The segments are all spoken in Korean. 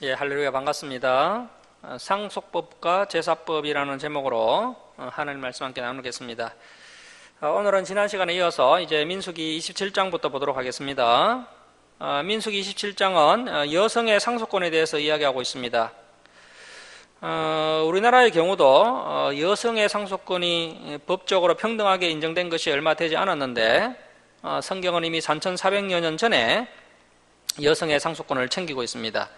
예, 할렐루야, 반갑습니다. 상속법과 제사법이라는 제목으로 하나님 말씀 함께 나누겠습니다. 오늘은 지난 시간에 이어서 이제 민수기 27장부터 보도록 하겠습니다. 민수기 27장은 여성의 상속권에 대해서 이야기하고 있습니다. 우리나라의 경우도 여성의 상속권이 법적으로 평등하게 인정된 것이 얼마 되지 않았는데 성경은 이미 3400여 년 전에 여성의 상속권을 챙기고 있습니다.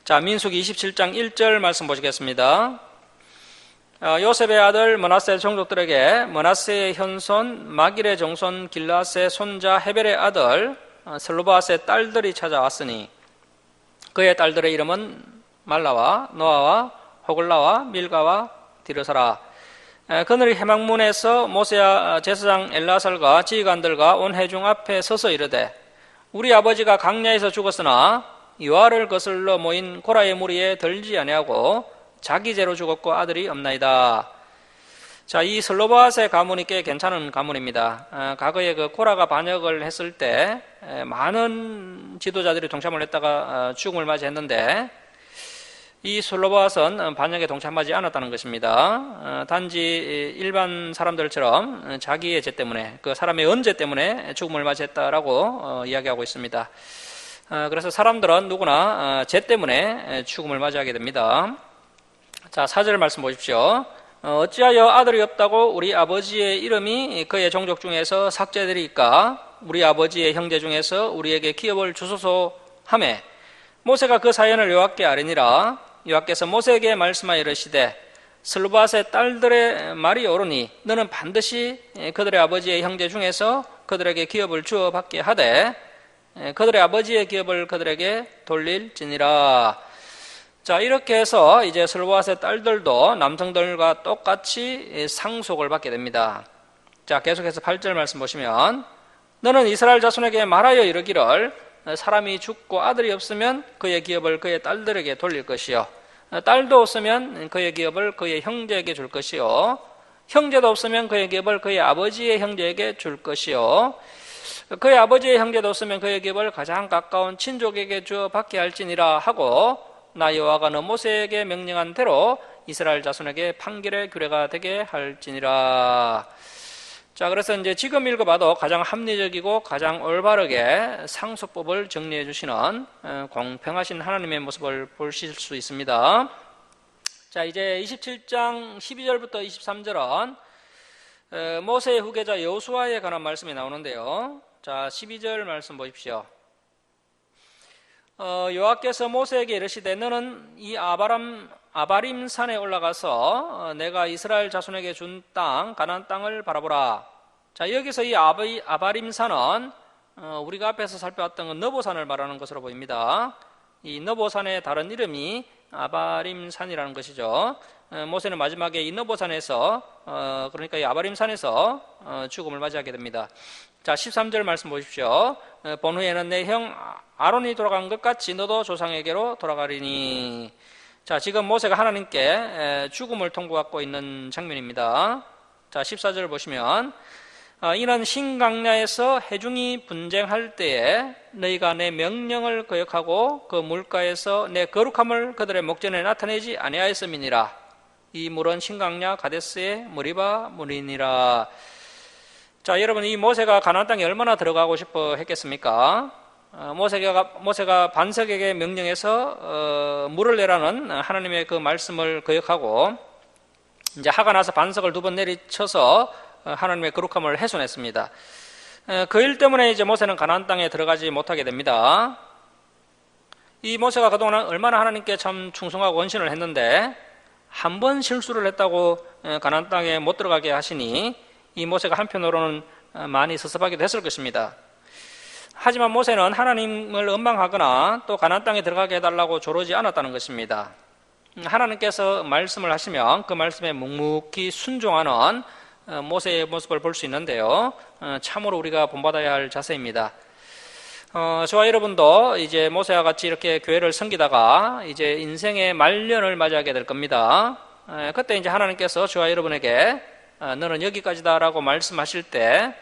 자, 민수기 27장 1절 말씀 보시겠습니다. 요셉의 아들 므낫세 종족들에게 므낫세의 현손 마길의 정손 길앗의 손자 헤벨의 아들 슬로바앗의 딸들이 찾아왔으니 그의 딸들의 이름은 말라와 노아와 호글라와 밀가와 디르사라. 그들이 해막문에서 모세와 제사장 엘라살과 지휘관들과 온 회중 앞에 서서 이르되 우리 아버지가 강야에서 죽었으나 유아를 거슬러 모인 고라의 무리에 들지 아니하고 자기 죄로 죽었고 아들이 없나이다. 자, 이 슬로바앗의 가문이 꽤 괜찮은 가문입니다. 과거에 그 고라가 반역을 했을 때 많은 지도자들이 동참을 했다가 죽음을 맞이했는데 이 슬로바앗은 반역에 동참하지 않았다는 것입니다. 단지 일반 사람들처럼 자기의 죄 때문에 그 사람의 언죄 때문에 죽음을 맞이했다라고 이야기하고 있습니다. 그래서 사람들은 누구나 죄 때문에 죽음을 맞이하게 됩니다. 자, 4절 말씀 보십시오. 어찌하여 아들이 없다고 우리 아버지의 이름이 그의 종족 중에서 삭제되리까? 우리 아버지의 형제 중에서 우리에게 기업을 주소서 하매 모세가 그 사연을 여호와께 아뢰니라. 여호와께서 모세에게 말씀하여 이르시되 슬로바앗의 딸들의 말이 옳으니 너는 반드시 그들의 아버지의 형제 중에서 그들에게 기업을 주어 받게 하되 그들의 아버지의 기업을 그들에게 돌릴지니라. 자, 이렇게 해서 이제 슬로바앗의 딸들도 남성들과 똑같이 상속을 받게 됩니다. 자, 계속해서 8절 말씀 보시면 너는 이스라엘 자손에게 말하여 이르기를 사람이 죽고 아들이 없으면 그의 기업을 그의 딸들에게 돌릴 것이요 딸도 없으면 그의 기업을 그의 형제에게 줄 것이요 형제도 없으면 그의 기업을 그의 아버지의 형제에게 줄 것이요 그의 아버지의 형제도 없으면 그의 기업을 가장 가까운 친족에게 주어 받게 할지니라 하고 나 여호와가 너 모세에게 명령한 대로 이스라엘 자손에게 판결의 규례가 되게 할지니라. 자, 그래서 이제 지금 읽어봐도 가장 합리적이고 가장 올바르게 상속법을 정리해 주시는 공평하신 하나님의 모습을 보실 수 있습니다. 자, 이제 27장 12절부터 23절은 모세의 후계자 여호수아에 관한 말씀이 나오는데요. 자, 12절 말씀 보십시오. 여호와께서 모세에게 이르시되 너는 이 아바림 산에 올라가서 내가 이스라엘 자손에게 준 땅 가나안 땅을 바라보라. 자, 여기서 이 아바림 산은 우리가 앞에서 살펴봤던 건 너보산을 말하는 것으로 보입니다. 이 너보산의 다른 이름이 아바림 산이라는 것이죠. 모세는 마지막에 이 너보산에서 그러니까 이 아바림 산에서 죽음을 맞이하게 됩니다. 자, 13절 말씀 보십시오. 본 후에는 내 형 아론이 돌아간 것 같이 너도 조상에게로 돌아가리니. 자, 지금 모세가 하나님께 죽음을 통보받고 있는 장면입니다. 자, 14절 보시면 이는 신강야에서 회중이 분쟁할 때에 너희가 내 명령을 거역하고 그 물가에서 내 거룩함을 그들의 목전에 나타내지 아니하였음이니라. 이 물은 신강야 가데스의 무리바 물이니라. 자, 여러분, 이 모세가 가나안 땅에 얼마나 들어가고 싶어 했겠습니까? 모세가 반석에게 명령해서 물을 내라는 하나님의 그 말씀을 거역하고 이제 하가 나서 반석을 2번 내리쳐서 하나님의 거룩함을 훼손했습니다. 그 일 때문에 이제 모세는 가나안 땅에 들어가지 못하게 됩니다. 이 모세가 그동안 얼마나 하나님께 참 충성하고 헌신을 했는데 한 번 실수를 했다고 가나안 땅에 못 들어가게 하시니 이 모세가 한편으로는 많이 섭섭하기도 했을 것입니다. 하지만 모세는 하나님을 원망하거나 또 가나안 땅에 들어가게 해달라고 조르지 않았다는 것입니다. 하나님께서 말씀을 하시면 그 말씀에 묵묵히 순종하는 모세의 모습을 볼 수 있는데요. 참으로 우리가 본받아야 할 자세입니다. 저와 여러분도 이제 모세와 같이 이렇게 교회를 섬기다가 이제 인생의 말년을 맞이하게 될 겁니다. 그때 이제 하나님께서 저와 여러분에게 너는 여기까지다라고 말씀하실 때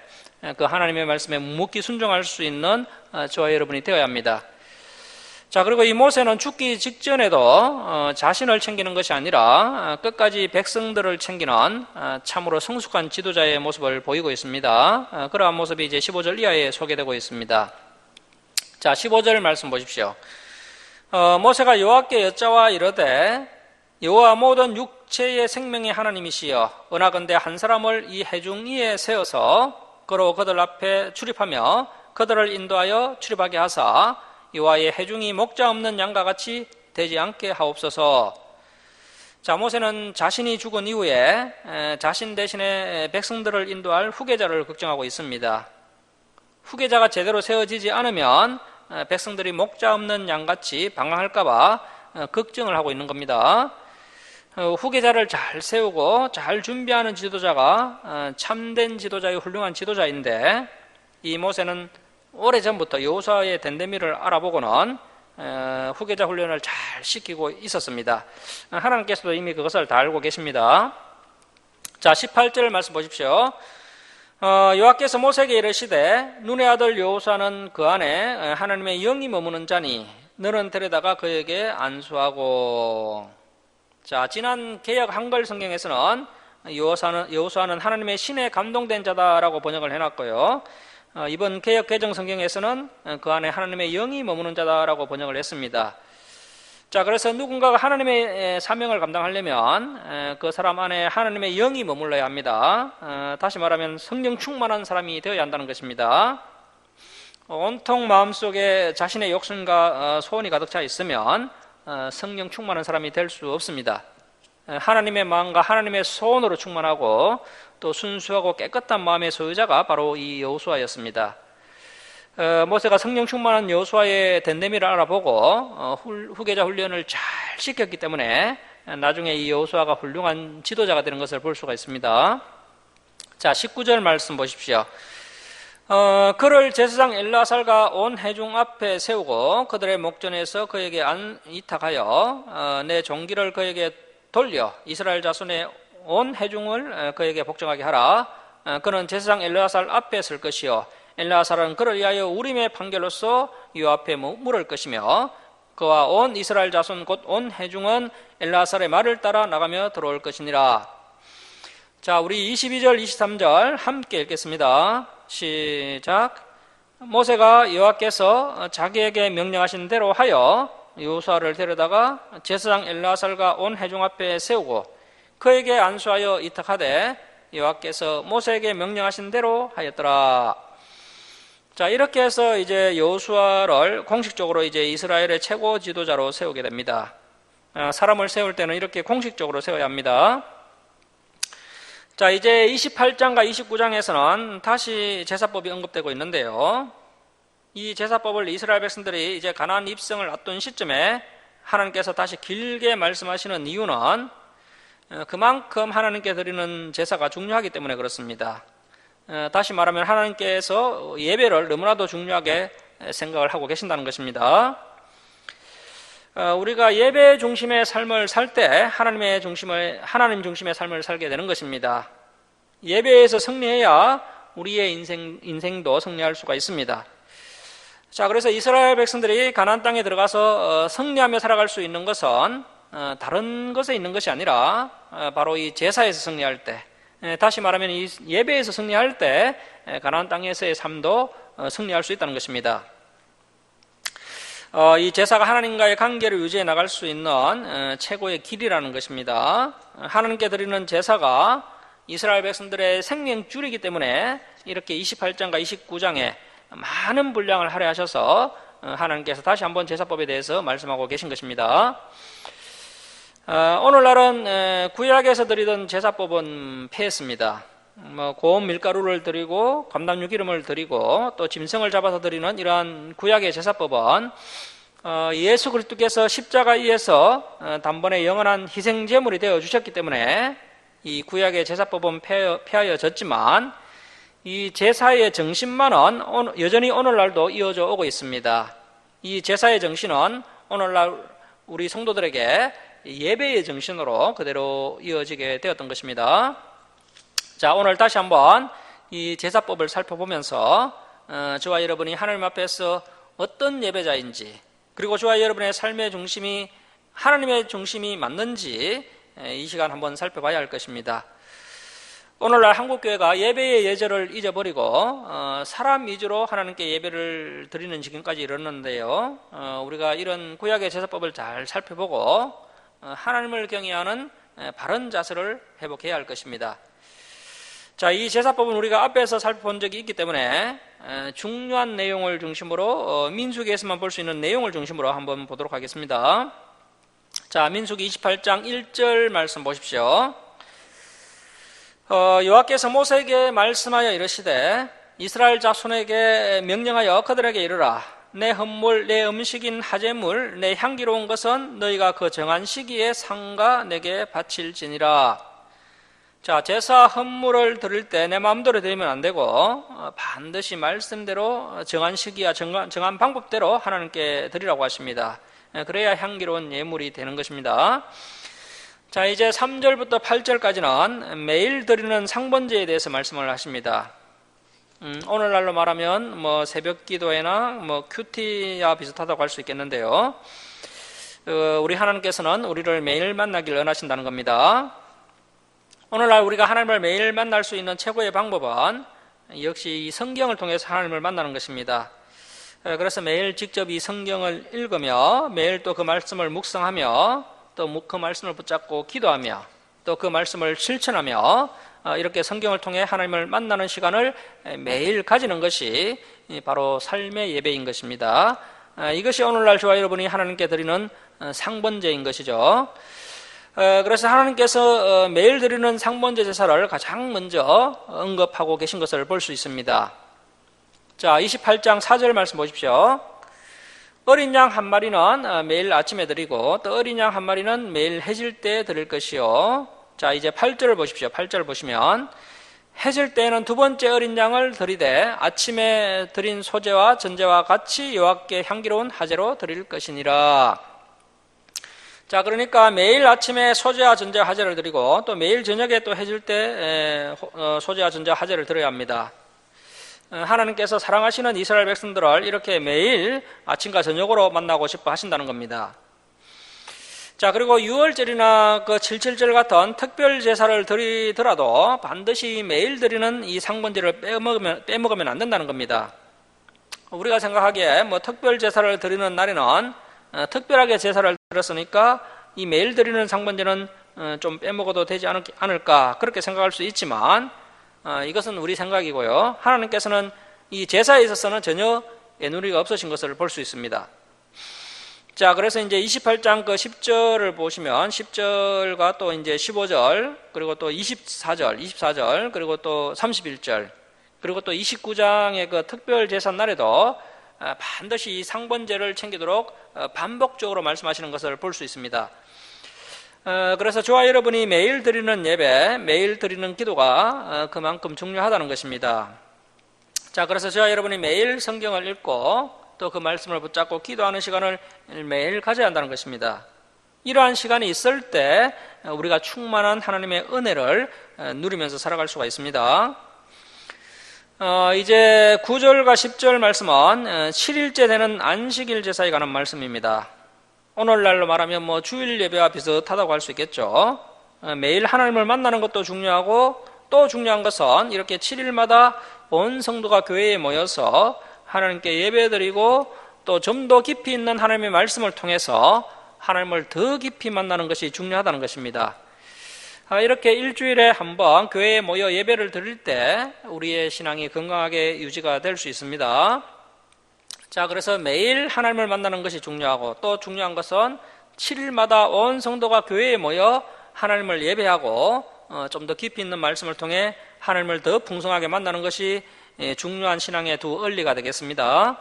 그 하나님의 말씀에 묵묵히 순종할 수 있는 저와 여러분이 되어야 합니다. 자, 그리고 이 모세는 죽기 직전에도 자신을 챙기는 것이 아니라 끝까지 백성들을 챙기는 참으로 성숙한 지도자의 모습을 보이고 있습니다. 그러한 모습이 이제 15절 이하에 소개되고 있습니다. 자, 15절 말씀 보십시오. 모세가 여호와께 여짜와 이르되 여호와 모든 육체의 생명의 하나님이시여 은하건대 한 사람을 이 회중 위에 세워서 그로 그들 앞에 출입하며 그들을 인도하여 출입하게 하사 여호와의 회중이 목자 없는 양과 같이 되지 않게 하옵소서. 자, 모세는 자신이 죽은 이후에 자신 대신에 백성들을 인도할 후계자를 걱정하고 있습니다. 후계자가 제대로 세워지지 않으면 백성들이 목자 없는 양같이 방황할까 봐 걱정을 하고 있는 겁니다. 후계자를 잘 세우고 잘 준비하는 지도자가 참된 지도자의 훌륭한 지도자인데, 이 모세는 오래전부터 여호수아의 덴데미를 알아보고는 후계자 훈련을 잘 시키고 있었습니다. 하나님께서도 이미 그것을 다 알고 계십니다. 자, 18절 말씀 보십시오. 여호와께서 모세에게 이르시되 눈의 아들 여호수아는 그 안에 하나님의 영이 머무는 자니 너는 데려다가 그에게 안수하고. 자, 지난 개역 한글 성경에서는 여호수아는 하나님의 신에 감동된 자다라고 번역을 해놨고요. 이번 개역 개정 성경에서는 그 안에 하나님의 영이 머무는 자다라고 번역을 했습니다. 자, 그래서 누군가가 하나님의 사명을 감당하려면 그 사람 안에 하나님의 영이 머물러야 합니다. 다시 말하면 성령 충만한 사람이 되어야 한다는 것입니다. 온통 마음속에 자신의 욕심과 소원이 가득 차 있으면 성령 충만한 사람이 될 수 없습니다. 하나님의 마음과 하나님의 소원으로 충만하고 또 순수하고 깨끗한 마음의 소유자가 바로 이 여호수아였습니다. 모세가 성령 충만한 여호수아의 덴데미를 알아보고 후계자 훈련을 잘 시켰기 때문에 나중에 이 여호수아가 훌륭한 지도자가 되는 것을 볼 수가 있습니다. 자, 19절 말씀 보십시오. 그를 제사장 엘르아살과 온 회중 앞에 세우고 그들의 목전에서 그에게 이탁하여 내 종기를 그에게 돌려 이스라엘 자손의 온 회중을 그에게 복종하게 하라. 그는 제사장 엘르아살 앞에 설 것이요 엘르아살은 그를 위하여 우림의 판결로서 요 앞에 물을 것이며 그와 온 이스라엘 자손 곧 온 회중은 엘르아살의 말을 따라 나가며 들어올 것이니라. 자, 우리 22절 23절 함께 읽겠습니다. 시작. 모세가 여호와께서 자기에게 명령하신 대로 하여 여호수아를 데려다가 제사장 엘르아살과 온 회중 앞에 세우고 그에게 안수하여 이탁하되 여호와께서 모세에게 명령하신 대로 하였더라. 자, 이렇게 해서 이제 여호수아를 공식적으로 이제 이스라엘의 최고 지도자로 세우게 됩니다. 사람을 세울 때는 이렇게 공식적으로 세워야 합니다. 자, 이제 28장과 29장에서는 다시 제사법이 언급되고 있는데요. 이 제사법을 이스라엘 백성들이 이제 가나안 입성을 앞둔 시점에 하나님께서 다시 길게 말씀하시는 이유는 그만큼 하나님께 드리는 제사가 중요하기 때문에 그렇습니다. 다시 말하면 하나님께서 예배를 너무나도 중요하게 생각을 하고 계신다는 것입니다. 우리가 예배 중심의 삶을 살 때 하나님 중심의 삶을 살게 되는 것입니다. 예배에서 승리해야 우리의 인생도 승리할 수가 있습니다. 자, 그래서 이스라엘 백성들이 가나안 땅에 들어가서 승리하며 살아갈 수 있는 것은 다른 것에 있는 것이 아니라 바로 이 제사에서 승리할 때, 다시 말하면 이 예배에서 승리할 때 가나안 땅에서의 삶도 승리할 수 있다는 것입니다. 이 제사가 하나님과의 관계를 유지해 나갈 수 있는 최고의 길이라는 것입니다. 하나님께 드리는 제사가 이스라엘 백성들의 생명줄이기 때문에 이렇게 28장과 29장에 많은 분량을 할애하셔서 하나님께서 다시 한번 제사법에 대해서 말씀하고 계신 것입니다. 오늘날은 구약에서 드리던 제사법은 폐했습니다. 고운 밀가루를 드리고 감람류 기름을 드리고 또 짐승을 잡아서 드리는 이러한 구약의 제사법은 예수 그리스도께서 십자가 위에서 단번에 영원한 희생 제물이 되어 주셨기 때문에 이 구약의 제사법은 폐하여졌지만 이 제사의 정신만은 여전히 오늘날도 이어져 오고 있습니다. 이 제사의 정신은 오늘날 우리 성도들에게 예배의 정신으로 그대로 이어지게 되었던 것입니다. 자, 오늘 다시 한번 이 제사법을 살펴보면서 저와 여러분이 하나님 앞에서 어떤 예배자인지, 그리고 저와 여러분의 삶의 중심이 하나님의 중심이 맞는지 이 시간 한번 살펴봐야 할 것입니다. 오늘날 한국교회가 예배의 예절을 잊어버리고 사람 위주로 하나님께 예배를 드리는 지경까지 이르렀는데요. 우리가 이런 구약의 제사법을 잘 살펴보고 하나님을 경외하는 바른 자세를 회복해야 할 것입니다. 자, 이 제사법은 우리가 앞에서 살펴본 적이 있기 때문에 중요한 내용을 중심으로 민수기에서만 볼 수 있는 내용을 중심으로 한번 보도록 하겠습니다. 자, 민수기 28장 1절 말씀 보십시오. 여호와께서 모세에게 말씀하여 이르시되 이스라엘 자손에게 명령하여 그들에게 이르라. 내 헌물, 내 음식인 화제물, 내 향기로운 것은 너희가 그 정한 시기에 상가 내게 바칠지니라. 자, 제사 헌물을 드릴 때 내 마음대로 드리면 안 되고 반드시 말씀대로 정한 시기와 정한 방법대로 하나님께 드리라고 하십니다. 그래야 향기로운 예물이 되는 것입니다. 자, 이제 3절부터 8절까지는 매일 드리는 상번제에 대해서 말씀을 하십니다. 오늘날로 말하면 새벽 기도회나 큐티와 비슷하다고 할 수 있겠는데요. 우리 하나님께서는 우리를 매일 만나길 원하신다는 겁니다. 오늘날 우리가 하나님을 매일 만날 수 있는 최고의 방법은 역시 이 성경을 통해서 하나님을 만나는 것입니다. 그래서 매일 직접 이 성경을 읽으며 매일 또 그 말씀을 묵상하며 또 그 말씀을 붙잡고 기도하며 또 그 말씀을 실천하며 이렇게 성경을 통해 하나님을 만나는 시간을 매일 가지는 것이 바로 삶의 예배인 것입니다. 이것이 오늘날 저와 여러분이 하나님께 드리는 상번제인 것이죠. 그래서 하나님께서 매일 드리는 상번제 제사를 가장 먼저 언급하고 계신 것을 볼 수 있습니다. 자, 28장 4절 말씀 보십시오. 어린 양 한 마리는 매일 아침에 드리고 또 어린 양 한 마리는 매일 해질 때 드릴 것이요. 자, 이제 8절을 보십시오. 8절 보시면 해질 때에는 두 번째 어린 양을 드리되 아침에 드린 소제와 전제와 같이 여호와께 향기로운 화제로 드릴 것이니라. 자, 그러니까 매일 아침에 소제와 전제와 화제를 드리고 또 매일 저녁에 또 해질 때 소제와 전제와 화제를 드려야 합니다. 하나님께서 사랑하시는 이스라엘 백성들을 이렇게 매일 아침과 저녁으로 만나고 싶어 하신다는 겁니다. 자, 그리고 6월절이나 그 7.7절 같은 특별 제사를 드리더라도 반드시 매일 드리는 이 상번제를 빼먹으면 안 된다는 겁니다. 우리가 생각하기에 특별 제사를 드리는 날에는 특별하게 제사를 드렸으니까 이 매일 드리는 상번제는 좀 빼먹어도 되지 않을까 그렇게 생각할 수 있지만 이것은 우리 생각이고요. 하나님께서는 이 제사에 있어서는 전혀 애누리가 없으신 것을 볼 수 있습니다. 자, 그래서 이제 28장 그 10절을 보시면 10절과 또 이제 15절 그리고 또 24절 그리고 또 31절 그리고 또 29장의 그 특별 제사 날에도 반드시 이 상번제를 챙기도록 반복적으로 말씀하시는 것을 볼 수 있습니다. 그래서 저와 여러분이 매일 드리는 예배, 매일 드리는 기도가 그만큼 중요하다는 것입니다. 자, 그래서 저와 여러분이 매일 성경을 읽고 또 그 말씀을 붙잡고 기도하는 시간을 매일 가져야 한다는 것입니다. 이러한 시간이 있을 때 우리가 충만한 하나님의 은혜를 누리면서 살아갈 수가 있습니다. 이제 9절과 10절 말씀은 7일째 되는 안식일 제사에 관한 말씀입니다. 오늘날로 말하면 주일 예배와 비슷하다고 할 수 있겠죠. 매일 하나님을 만나는 것도 중요하고 또 중요한 것은 이렇게 7일마다 온 성도가 교회에 모여서 하나님께 예배드리고 또 좀 더 깊이 있는 하나님의 말씀을 통해서 하나님을 더 깊이 만나는 것이 중요하다는 것입니다. 이렇게 일주일에 한 번 교회에 모여 예배를 드릴 때 우리의 신앙이 건강하게 유지가 될 수 있습니다. 자, 그래서 매일 하나님을 만나는 것이 중요하고 또 중요한 것은 7일마다 온 성도가 교회에 모여 하나님을 예배하고 좀 더 깊이 있는 말씀을 통해 하나님을 더 풍성하게 만나는 것이 중요한 신앙의 두 원리가 되겠습니다.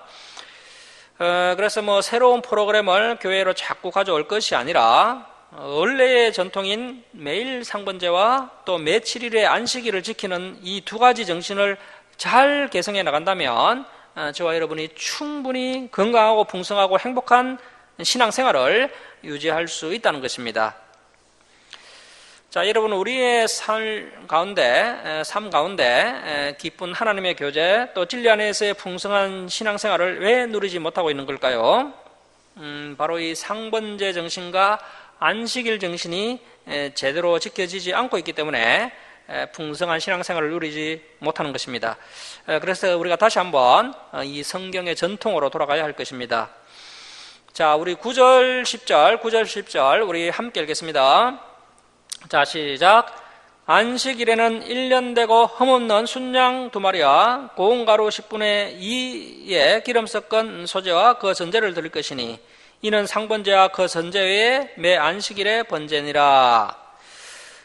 그래서 새로운 프로그램을 교회로 자꾸 가져올 것이 아니라 원래의 전통인 매일 상번제와 또 매 7일의 안식일을 지키는 이 두 가지 정신을 잘 개성해 나간다면 저와 여러분이 충분히 건강하고 풍성하고 행복한 신앙생활을 유지할 수 있다는 것입니다. 자, 여러분, 우리의 삶 가운데 기쁜 하나님의 교제 또 진리 안에서의 풍성한 신앙생활을 왜 누리지 못하고 있는 걸까요? 바로 이 상번제 정신과 안식일 정신이 제대로 지켜지지 않고 있기 때문에 풍성한 신앙생활을 누리지 못하는 것입니다. 그래서 우리가 다시 한번 이 성경의 전통으로 돌아가야 할 것입니다. 자, 우리 9절, 10절 우리 함께 읽겠습니다. 자, 시작. 안식일에는 1년 되고 흠없는 순양 2마리와 고운 가루 10분의 2의 기름 섞은 소재와 그 전제를 드릴 것이니 이는 상번제와 그 전제 외에 매 안식일에 번제니라.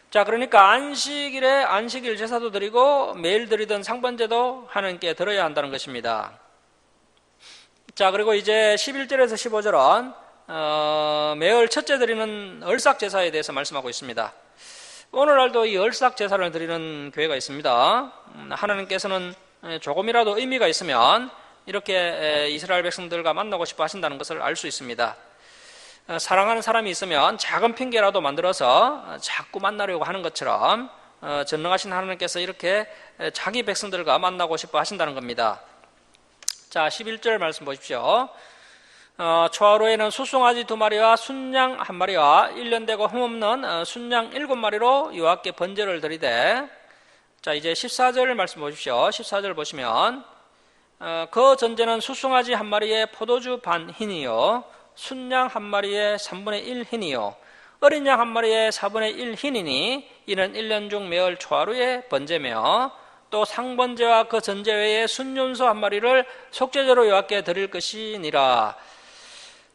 자, 그러니까 안식일에 안식일 제사도 드리고 매일 드리던 상번제도 하나님께 드려야 한다는 것입니다. 자, 그리고 이제 11절에서 15절은 매월 첫째 드리는 얼삭 제사에 대해서 말씀하고 있습니다. 오늘날도 이 얼삭 제사를 드리는 교회가 있습니다. 하나님께서는 조금이라도 의미가 있으면 이렇게 이스라엘 백성들과 만나고 싶어 하신다는 것을 알 수 있습니다. 사랑하는 사람이 있으면 작은 핑계라도 만들어서 자꾸 만나려고 하는 것처럼 전능하신 하나님께서 이렇게 자기 백성들과 만나고 싶어 하신다는 겁니다. 자, 11절 말씀 보십시오. 초하루에는 수송아지 2마리와 순양 1마리와 1년 되고 흠없는 순양 7마리로 여호와께 번제를 드리되. 자, 이제 14절 말씀 보십시오. 14절 보시면 그 전제는 수송아지 1마리에 포도주 반 흰이요 순양 1마리에 3분의 1 흰이요 어린 양 1마리에 4분의 1 흰이니 이는 1년 중 매월 초하루에 번제며 또 상번제와 그 전제 외에 순염소 1마리를 속죄제로 여호와께 드릴 것이니라.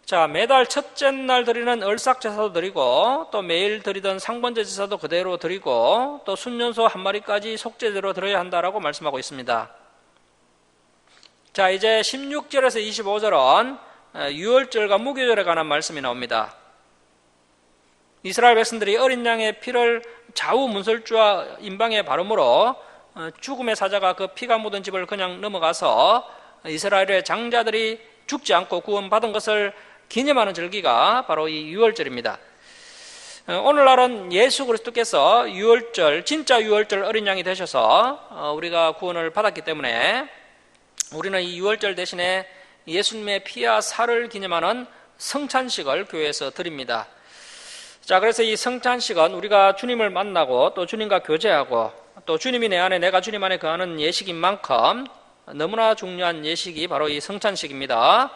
자, 매달 첫째 날 드리는 얼삭 제사도 드리고 또 매일 드리던 상번제 제사도 그대로 드리고 또 순염소 1마리까지 속죄제로 드려야 한다라고 말씀하고 있습니다. 자, 이제 16절에서 25절은 유월절과 무교절에 관한 말씀이 나옵니다. 이스라엘 백성들이 어린 양의 피를 좌우 문설주와 임방에 바르므로 죽음의 사자가 그 피가 묻은 집을 그냥 넘어가서 이스라엘의 장자들이 죽지 않고 구원받은 것을 기념하는 절기가 바로 이 유월절입니다. 오늘날은 예수 그리스도께서 유월절, 진짜 유월절 어린 양이 되셔서 우리가 구원을 받았기 때문에 우리는 이 유월절 대신에 예수님의 피와 살을 기념하는 성찬식을 교회에서 드립니다. 자, 그래서 이 성찬식은 우리가 주님을 만나고 또 주님과 교제하고 또 주님이 내 안에 내가 주님 안에 거하는 예식인 만큼 너무나 중요한 예식이 바로 이 성찬식입니다.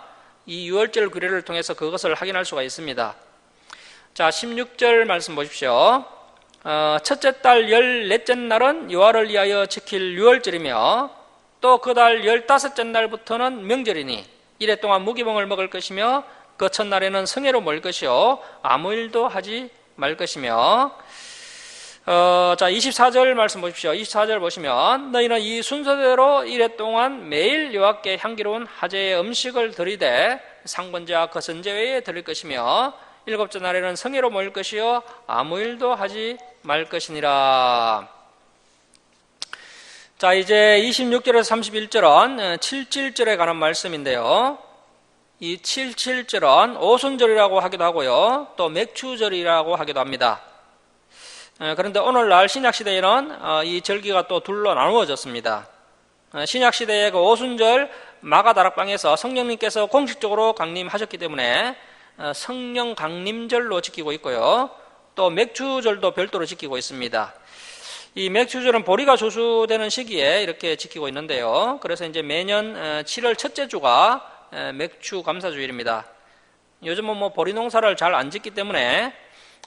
이 유월절 규례를 통해서 그것을 확인할 수가 있습니다. 자, 16절 말씀 보십시오. 첫째 달 14째 날은 여호와를 위하여 지킬 유월절이며 또 그 달 15째 날부터는 명절이니 이래 동안 무기봉을 먹을 것이며 그 첫날에는 성회로 모일 것이요 아무 일도 하지 말 것이며. 자, 24절 말씀 보십시오. 24절 보시면 너희는 이 순서대로 이래 동안 매일 여호와께 향기로운 화제의 음식을 드리되 상번제와 그 전제 외에 드릴 것이며 7째 날에는 성회로 모일 것이요 아무 일도 하지 말 것이니라. 자, 이제 26절에서 31절은 77절에 관한 말씀인데요. 이 77절은 오순절이라고 하기도 하고요 또 맥추절이라고 하기도 합니다. 그런데 오늘날 신약시대에는 이 절기가 또 둘로 나누어졌습니다. 신약시대의 그 오순절 마가다락방에서 성령님께서 공식적으로 강림하셨기 때문에 성령 강림절로 지키고 있고요 또 맥추절도 별도로 지키고 있습니다. 이 맥추절은 보리가 조수되는 시기에 이렇게 지키고 있는데요. 그래서 이제 매년 7월 첫째 주가 맥추 감사주일입니다. 요즘은 뭐 보리 농사를 잘 안 짓기 때문에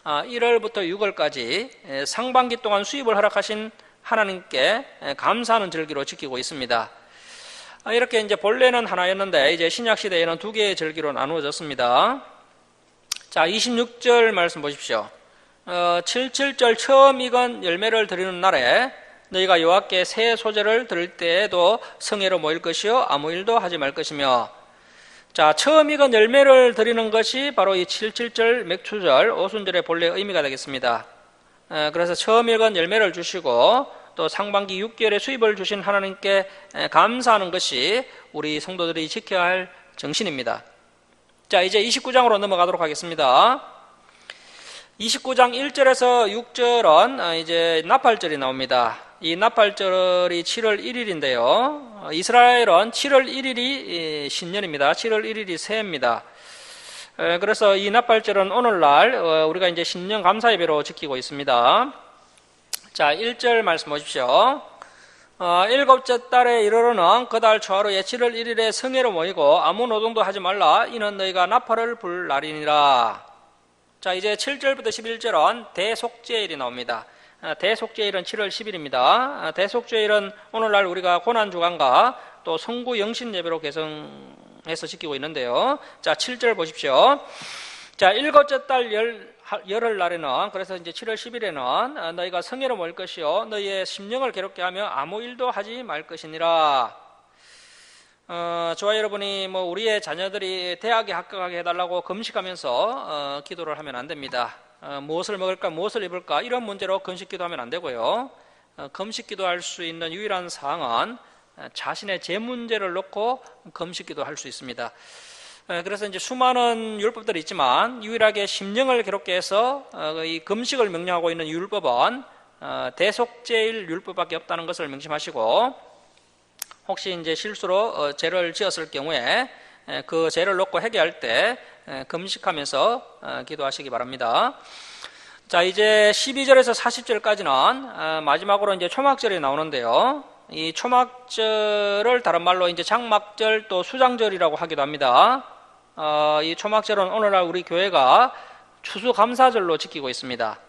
1월부터 6월까지 상반기 동안 수입을 허락하신 하나님께 감사하는 절기로 지키고 있습니다. 이렇게 이제 본래는 하나였는데 이제 신약 시대에는 2개의 절기로 나누어졌습니다. 자, 26절 말씀 보십시오. 77절 처음 익은 열매를 드리는 날에 너희가 여호와께 새 소재를 드릴 때에도 성회로 모일 것이요 아무 일도 하지 말 것이며. 자, 처음 익은 열매를 드리는 것이 바로 이 77절 맥추절 오순절의 본래 의미가 되겠습니다. 그래서 처음 익은 열매를 주시고 또 상반기 6개월의 수입을 주신 하나님께 감사하는 것이 우리 성도들이 지켜야 할 정신입니다. 자, 이제 29장으로 넘어가도록 하겠습니다. 29장 1절에서 6절은 이제 나팔절이 나옵니다. 이 나팔절이 7월 1일인데요. 이스라엘은 7월 1일이 신년입니다. 7월 1일이 새해입니다. 그래서 이 납발절은 오늘날 우리가 이제 신령 감사예배로 지키고 있습니다. 자, 1절 말씀 보십시오. 일곱째 달에 이르러는 그 달 초하루에 7월 1일에 성회로 모이고 아무 노동도 하지 말라. 이는 너희가 나팔을 불 날이니라. 자, 이제 7절부터 11절은 대속죄일이 나옵니다. 대속죄일은 7월 10일입니다. 대속죄일은 오늘날 우리가 고난주간과 또 성구 영신 예배로 개성해서 지키고 있는데요. 자, 7절 보십시오. 자, 일곱째 달 열흘날에는, 그래서 이제 7월 10일에는 너희가 성회로 모일 것이요 너희의 심령을 괴롭게 하며 아무 일도 하지 말 것이니라. 저와 여러분이 우리의 자녀들이 대학에 합격하게 해달라고 금식하면서 기도를 하면 안 됩니다. 무엇을 먹을까, 무엇을 입을까, 이런 문제로 금식 기도하면 안 되고요. 금식 기도할 수 있는 유일한 사항은 자신의 제 문제를 놓고 금식 기도할 수 있습니다. 그래서 이제 수많은 율법들이 있지만 유일하게 심령을 괴롭게 해서 이 금식을 명령하고 있는 율법은 대속죄일 율법밖에 없다는 것을 명심하시고, 혹시 이제 실수로 죄를 지었을 경우에 그 죄를 놓고 회개할 때 금식하면서 기도하시기 바랍니다. 자, 이제 12절에서 40절까지는 마지막으로 이제 초막절이 나오는데요. 이 초막절을 다른 말로 이제 장막절 또 수장절이라고 하기도 합니다. 이 초막절은 오늘날 우리 교회가 추수감사절로 지키고 있습니다.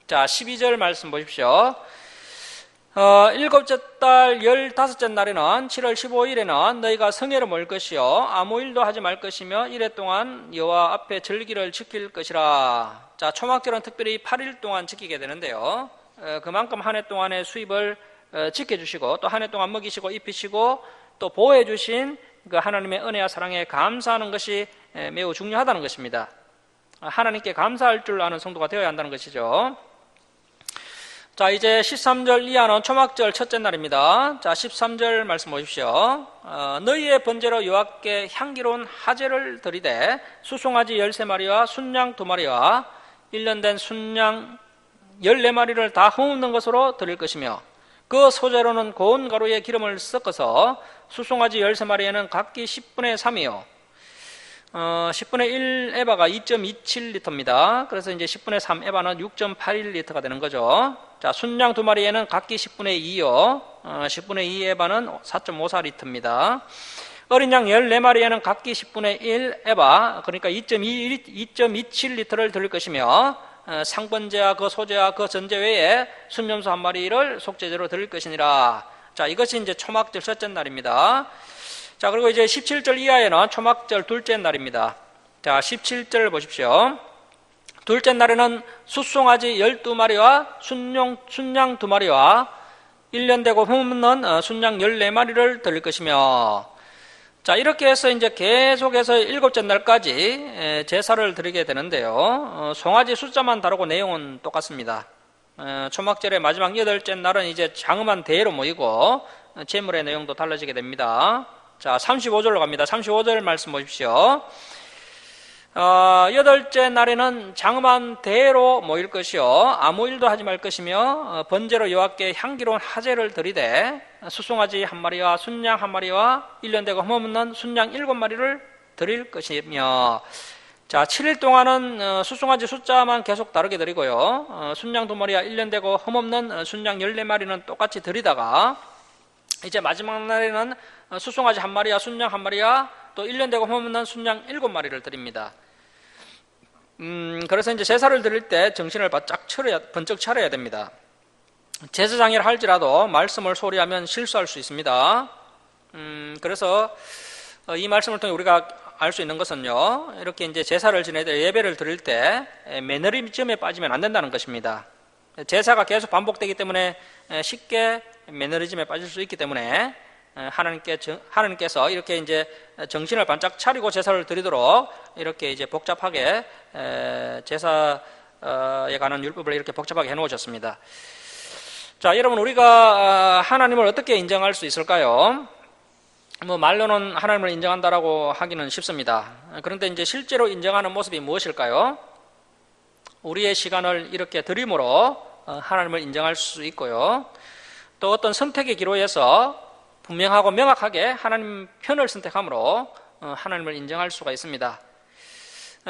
자, 12절 말씀 보십시오. 일곱째 달 15째 날에는 7월 15일에는 너희가 성회로 모일 것이요 아무 일도 하지 말 것이며 이래 동안 여호와 앞에 절기를 지킬 것이라. 자, 초막절은 특별히 8일 동안 지키게 되는데요. 그만큼 한 해 동안의 수입을 지켜주시고 또 한 해 동안 먹이시고 입히시고 또 보호해 주신 그 하나님의 은혜와 사랑에 감사하는 것이 매우 중요하다는 것입니다. 하나님께 감사할 줄 아는 성도가 되어야 한다는 것이죠. 자, 이제 13절 이하는 초막절 첫째 날입니다. 자, 13절 말씀 보십시오. 너희의 번제로 여호와께 향기로운 화제를 드리되 수송아지 13마리와 순양 2마리와 1년 된 순양 14마리를 다 흠없는 것으로 드릴 것이며 그 소재로는 고운 가루에 기름을 섞어서 수송아지 13마리에는 각기 10분의 3이요 10분의 1 에바가 2.27리터입니다. 그래서 이제 10분의 3 에바는 6.81리터가 되는 거죠. 자, 순양 2마리에는 각기 10분의 2요 10분의 2 에바는 4.54리터입니다. 어린 양 14마리에는 각기 10분의 1 에바, 그러니까 2.27리터를 드릴 것이며 상번제와 그 소제와 그 전제 외에 순염소 1마리를 속죄제로 드릴 것이니라. 자, 이것이 이제 초막절 첫째 날입니다. 자, 그리고 이제 17절 이하에는 초막절 둘째 날입니다. 자, 17절 보십시오. 둘째 날에는 숫송아지 12마리와 순양 2마리와 1년 되고 흠없는 순양 14마리를 드릴 것이며, 자, 이렇게 해서 이제 계속해서 일곱째 날까지 제사를 드리게 되는데요. 송아지 숫자만 다르고 내용은 똑같습니다. 초막절의 마지막 8째 날은 이제 장엄한 대회로 모이고 제물의 내용도 달라지게 됩니다. 자, 35절로 갑니다. 35절 말씀 보십시오. 8째 날에는 장엄한 대회로 모일 것이요 아무 일도 하지 말 것이며 번제로 여호와께 향기로운 화제를 드리되 수송아지 1마리와 순양 1마리와 1년 되고 흠없는 순양 7마리를 드릴 것이며, 자, 7일 동안은 수송아지 숫자만 계속 다르게 드리고요 순양 2마리와 1년 되고 흠없는 순양 14마리는 똑같이 드리다가 이제 마지막 날에는 수송아지 1마리와 순양 1마리와 또 1년 되고 흠없는 순양 7마리를 드립니다. 그래서 이제 제사를 드릴 때 정신을 번쩍 차려야 됩니다. 제사장이라 할지라도 말씀을 소리하면 실수할 수 있습니다. 그래서 이 말씀을 통해 우리가 알 수 있는 것은요, 이렇게 이제 제사를 지낼 때 예배를 드릴 때 매너리즘에 빠지면 안 된다는 것입니다. 제사가 계속 반복되기 때문에 쉽게 매너리즘에 빠질 수 있기 때문에 하나님께서 이렇게 이제 정신을 반짝 차리고 제사를 드리도록 이렇게 이제 복잡하게 제사에 관한 율법을 이렇게 복잡하게 해놓으셨습니다. 자, 여러분, 우리가 하나님을 어떻게 인정할 수 있을까요? 말로는 하나님을 인정한다라고 하기는 쉽습니다. 그런데 이제 실제로 인정하는 모습이 무엇일까요? 우리의 시간을 이렇게 드림으로 하나님을 인정할 수 있고요. 또 어떤 선택의 기로에서 분명하고 명확하게 하나님 편을 선택함으로 하나님을 인정할 수가 있습니다.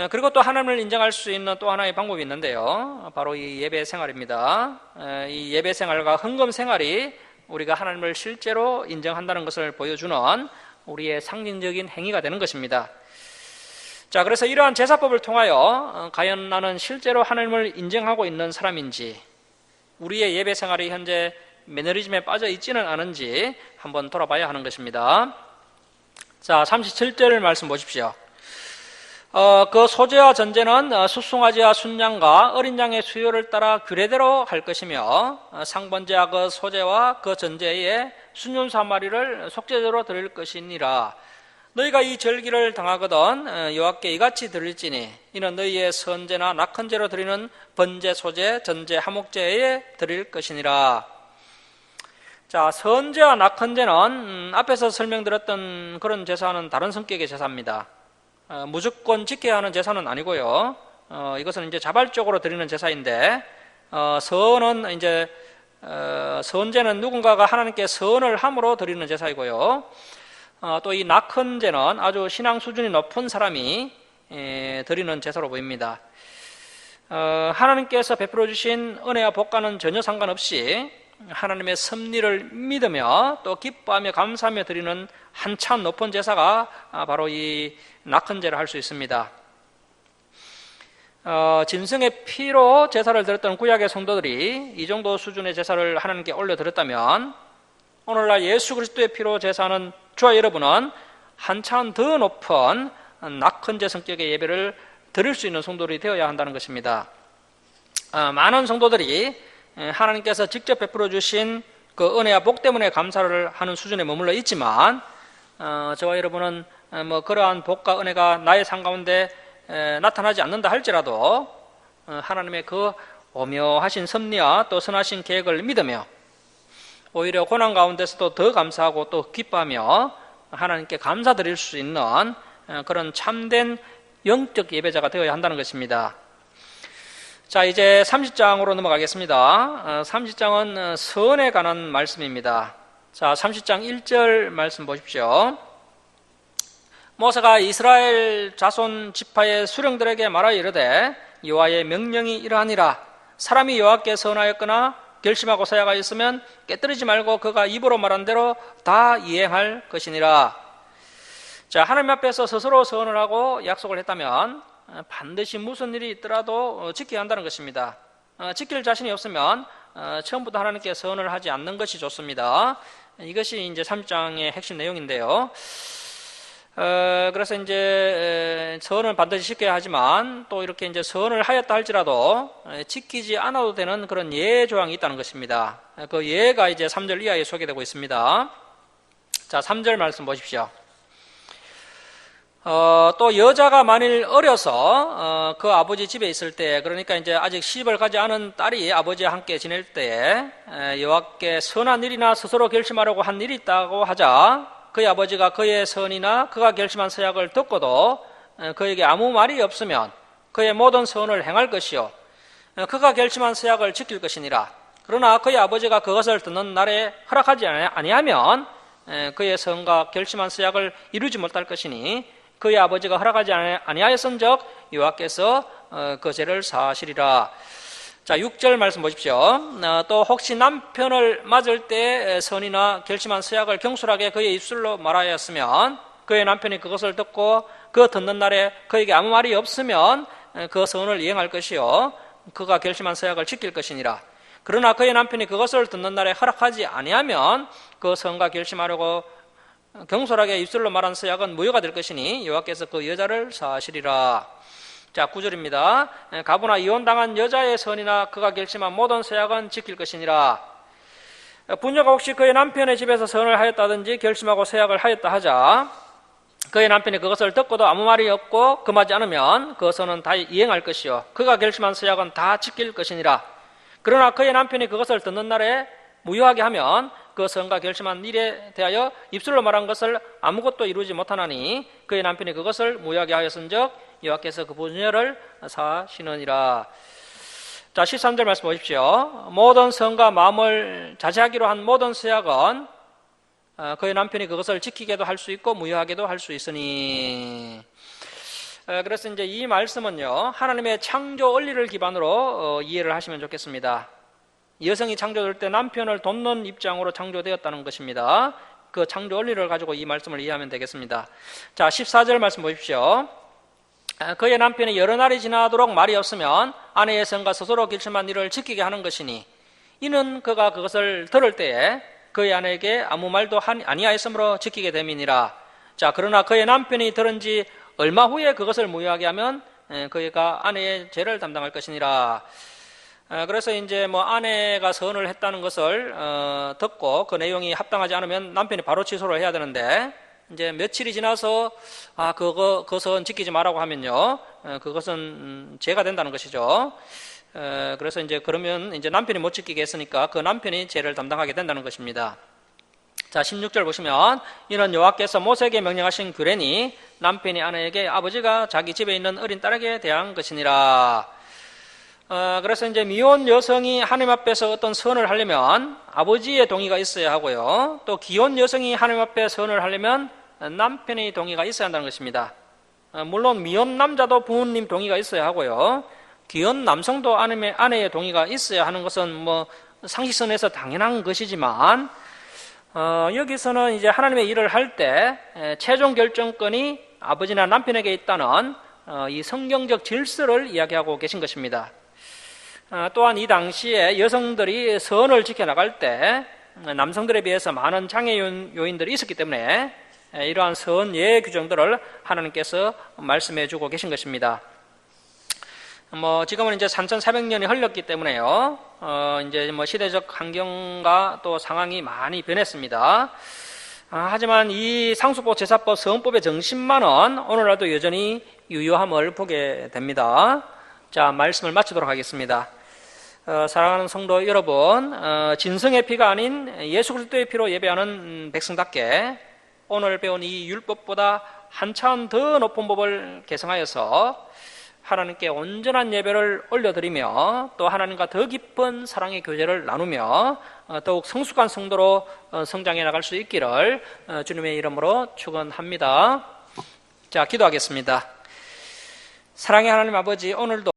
그리고 또 하나님을 인정할 수 있는 또 하나의 방법이 있는데요. 바로 이 예배 생활입니다. 이 예배 생활과 헌금 생활이 우리가 하나님을 실제로 인정한다는 것을 보여주는 우리의 상징적인 행위가 되는 것입니다. 자, 그래서 이러한 제사법을 통하여 과연 나는 실제로 하나님을 인정하고 있는 사람인지, 우리의 예배 생활이 현재 매너리즘에 빠져 있지는 않은지 한번 돌아봐야 하는 것입니다. 자, 37절 말씀 보십시오. 그 소제와 전제는 숫송아지와 순양과 어린 양의 수요를 따라 규례대로 할 것이며, 상번제와 그 소제와 그 전제에 순염소 한 마리를 속죄제로 드릴 것이니라. 너희가 이 절기를 당하거든 여호와께 이같이 드릴지니 이는 너희의 선제나 낙헌제로 드리는 번제, 소제, 전제, 하목제에 드릴 것이니라. 자, 선제와 낙헌제는 앞에서 설명드렸던 그런 제사는 다른 성격의 제사입니다. 무조건 지켜야 하는 제사는 아니고요. 이것은 이제 자발적으로 드리는 제사인데, 선은 이제 선제는 누군가가 하나님께 선을 함으로 드리는 제사이고요. 또 이 낙헌제는 아주 신앙 수준이 높은 사람이 드리는 제사로 보입니다. 하나님께서 베풀어 주신 은혜와 복과는 전혀 상관없이 하나님의 섭리를 믿으며 또 기뻐하며 감사하며 드리는 한참 높은 제사가 바로 이 낙헌제를 할 수 있습니다. 짐승의 피로 제사를 드렸던 구약의 성도들이 이 정도 수준의 제사를 하나님께 올려드렸다면, 오늘날 예수 그리스도의 피로 제사하는 저와 여러분은 한참 더 높은 낙헌제 성격의 예배를 드릴 수 있는 성도들이 되어야 한다는 것입니다. 많은 성도들이 하나님께서 직접 베풀어 주신 그 은혜와 복 때문에 감사를 하는 수준에 머물러 있지만, 저와 여러분은 그러한 복과 은혜가 나의 삶 가운데 나타나지 않는다 할지라도 하나님의 그 오묘하신 섭리와 또 선하신 계획을 믿으며 오히려 고난 가운데서도 더 감사하고 또 기뻐하며 하나님께 감사드릴 수 있는 그런 참된 영적 예배자가 되어야 한다는 것입니다. 자, 이제 30장으로 넘어가겠습니다. 30장은 선에 관한 말씀입니다. 자, 30장 1절 말씀 보십시오. 모세가 이스라엘 자손 지파의 수령들에게 말하여 이르되 여호와의 명령이 이러하니라. 사람이 여호와께 선하였거나 결심하고 서약하였으면 깨뜨리지 말고 그가 입으로 말한 대로 다 이행할 것이니라. 자, 하나님 앞에서 스스로 선을 하고 약속을 했다면 반드시 무슨 일이 있더라도 지켜야 한다는 것입니다. 지킬 자신이 없으면 처음부터 하나님께 선을 하지 않는 것이 좋습니다. 이것이 이제 3장의 핵심 내용인데요. 그래서 이제 선을 반드시 지켜야 하지만 또 이렇게 이제 선을 하였다 할지라도 지키지 않아도 되는 그런 예외 조항이 있다는 것입니다. 그 예가 이제 3절 이하에 소개되고 있습니다. 자, 3절 말씀 보십시오. 또 여자가 만일 어려서 그 아버지 집에 있을 때, 그러니까 이제 아직 시집을 가지 않은 딸이 아버지와 함께 지낼 때에 여호와께 선한 일이나 스스로 결심하려고 한 일이 있다고 하자 그의 아버지가 그의 선이나 그가 결심한 서약을 듣고도 그에게 아무 말이 없으면 그의 모든 선을 행할 것이요 그가 결심한 서약을 지킬 것이니라. 그러나 그의 아버지가 그것을 듣는 날에 허락하지 아니하면 그의 선과 결심한 서약을 이루지 못할 것이니 그의 아버지가 허락하지 아니하였은즉 여호와께서 그 죄를 사하시리라. 자, 6절 말씀 보십시오. 또 혹시 남편을 맞을 때 선이나 결심한 서약을 경솔하게 그의 입술로 말하였으면 그의 남편이 그것을 듣고 그 듣는 날에 그에게 아무 말이 없으면 그 선을 이행할 것이요 그가 결심한 서약을 지킬 것이니라. 그러나 그의 남편이 그것을 듣는 날에 허락하지 아니하면 그 선과 결심하려고 경솔하게 입술로 말한 서약은 무효가 될 것이니 여호와께서 그 여자를 사하시리라. 자, 9절입니다. 가부나 이혼당한 여자의 선이나 그가 결심한 모든 서약은 지킬 것이니라. 부녀가 혹시 그의 남편의 집에서 선을 하였다든지 결심하고 서약을 하였다 하자 그의 남편이 그것을 듣고도 아무 말이 없고 금하지 않으면 그 선은 다 이행할 것이요 그가 결심한 서약은 다 지킬 것이니라. 그러나 그의 남편이 그것을 듣는 날에 무효하게 하면 그 선과 결심한 일에 대하여 입술로 말한 것을 아무것도 이루지 못하나니 그의 남편이 그것을 무효하게 하였은즉 여호와께서 그 부녀를 사하시느니라. 자, 13절 말씀 보십시오. 모든 선과 마음을 자제하기로 한 모든 서약은 그의 남편이 그것을 지키게도 할 수 있고 무효하게도 할 수 있으니. 그래서 이제 이 말씀은요, 하나님의 창조 원리를 기반으로 이해를 하시면 좋겠습니다. 여성이 창조될 때 남편을 돕는 입장으로 창조되었다는 것입니다. 그 창조 원리를 가지고 이 말씀을 이해하면 되겠습니다. 자, 14절 말씀 보십시오. 그의 남편이 여러 날이 지나도록 말이 없으면 아내의 성과 스스로 길침한 일을 지키게 하는 것이니 이는 그가 그것을 들을 때에 그의 아내에게 아무 말도 아니하였으므로 지키게 됨이니라. 자, 그러나 그의 남편이 들은 지 얼마 후에 그것을 무효하게 하면 그가 아내의 죄를 담당할 것이니라. 그래서 이제 뭐 아내가 선을 했다는 것을 듣고 그 내용이 합당하지 않으면 남편이 바로 취소를 해야 되는데, 이제 며칠이 지나서 그 선 지키지 말라고 하면요, 그것은 죄가 된다는 것이죠. 그래서 이제 그러면 이제 남편이 못 지키게 했으니까 그 남편이 죄를 담당하게 된다는 것입니다. 자, 16절 보시면 이는 여호와께서 모세에게 명령하신 규례니 남편이 아내에게 아버지가 자기 집에 있는 어린 딸에게 대한 것이니라. 그래서 이제 미혼 여성이 하나님 앞에서 어떤 선을 하려면 아버지의 동의가 있어야 하고요, 또 기혼 여성이 하나님 앞에 선을 하려면 남편의 동의가 있어야 한다는 것입니다. 물론 미혼 남자도 부모님 동의가 있어야 하고요, 기혼 남성도 아내의 동의가 있어야 하는 것은 뭐 상식선에서 당연한 것이지만, 여기서는 이제 하나님의 일을 할 때 최종 결정권이 아버지나 남편에게 있다는 이 성경적 질서를 이야기하고 계신 것입니다. 또한 이 당시에 여성들이 선을 지켜나갈 때 남성들에 비해서 많은 장애 요인들이 있었기 때문에 이러한 선 예의 규정들을 하나님께서 말씀해 주고 계신 것입니다. 뭐 지금은 이제 3400년이 흘렀기 때문에요, 이제 뭐 시대적 환경과 또 상황이 많이 변했습니다. 하지만 이 상속법 제사법 서원법의 정신만은 오늘날도 여전히 유효함을 보게 됩니다. 자, 말씀을 마치도록 하겠습니다. 사랑하는 성도 여러분, 진성의 피가 아닌 예수 그리스도의 피로 예배하는 백성답게 오늘 배운 이 율법보다 한참 더 높은 법을 개성하여서 하나님께 온전한 예배를 올려드리며 또 하나님과 더 깊은 사랑의 교제를 나누며 더욱 성숙한 성도로 성장해 나갈 수 있기를 주님의 이름으로 축원합니다. 자, 기도하겠습니다. 사랑의 하나님 아버지, 오늘도